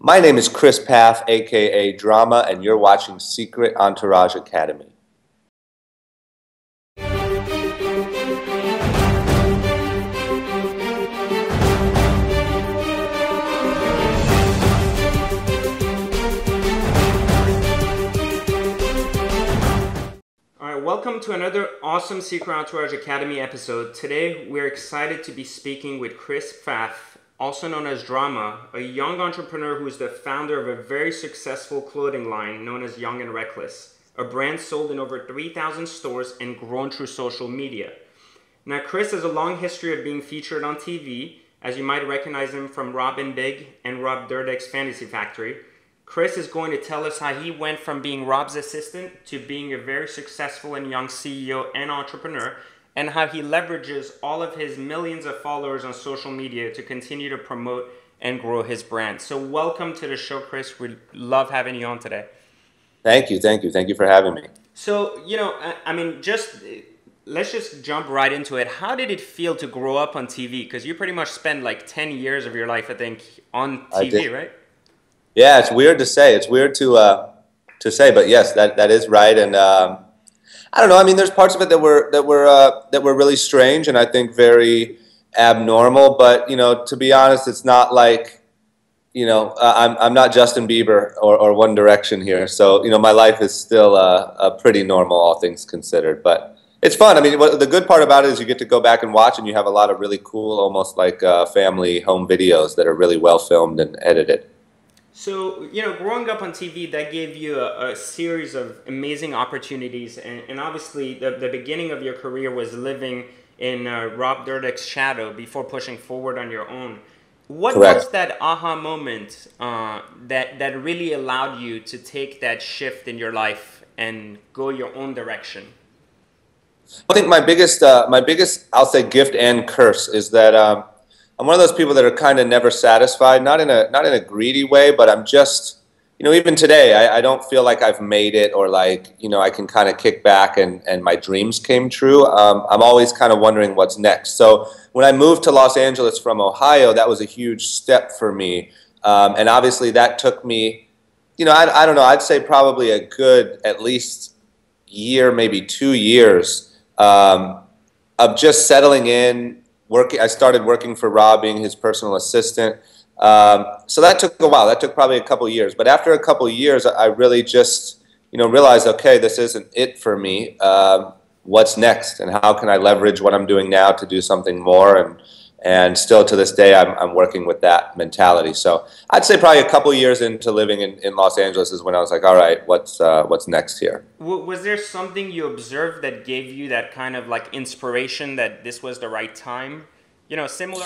My name is Chris Pfaff, aka Drama, and you're watching Secret Entourage Academy. Alright, welcome to another awesome Secret Entourage Academy episode. Today we're excited to be speaking with Chris Pfaff, also known as Drama, a young entrepreneur who is the founder of a very successful clothing line known as Young and Reckless, a brand sold in over 3,000 stores and grown through social media. Now, Chris has a long history of being featured on TV, as you might recognize him from Robin Big and Rob Dyrdek's Fantasy Factory. Chris is going to tell us how he went from being Rob's assistant to being a very successful and young CEO and entrepreneur, and how he leverages all of his millions of followers on social media to continue to promote and grow his brand. So welcome to the show, Chris. We love having you on today. Thank you for having me. So, let's just jump right into it. How did it feel to grow up on TV? Because you pretty much spent like 10 years of your life, I think, on TV, right? Yeah, it's weird to say. It's weird to say, but yes, that is right. And I don't know. I mean, there's parts of it that were really strange, and I think very abnormal. But to be honest, it's not like I'm not Justin Bieber or One Direction here. So my life is still pretty normal, all things considered. But it's fun. I mean, the good part about it is you get to go back and watch, and you have a lot of really cool, almost like family home videos that are really well filmed and edited. So, growing up on TV, that gave you a series of amazing opportunities. And obviously, the beginning of your career was living in Rob Dyrdek's shadow before pushing forward on your own. What Correct. was that aha moment that really allowed you to take that shift in your life and go your own direction? I think my biggest, I'll say, gift and curse is that I'm one of those people that are kind of never satisfied, not in a greedy way, but I'm just, even today, I don't feel like I've made it, or like, I can kind of kick back and my dreams came true. I'm always kind of wondering what's next. So when I moved to Los Angeles from Ohio, that was a huge step for me. And obviously that took me, I don't know, I'd say probably a good, at least year, maybe 2 years of just settling in. I started working for Rob, being his personal assistant. So that took a while. That took probably a couple of years. But after a couple of years, I really just, realized, okay, this isn't it for me. What's next? And how can I leverage what I'm doing now to do something more? And still to this day, I'm working with that mentality. So I'd say probably a couple of years into living in Los Angeles is when I was like, all right, what's next here? Was there something you observed that gave you that kind of like inspiration that this was the right time? Similar.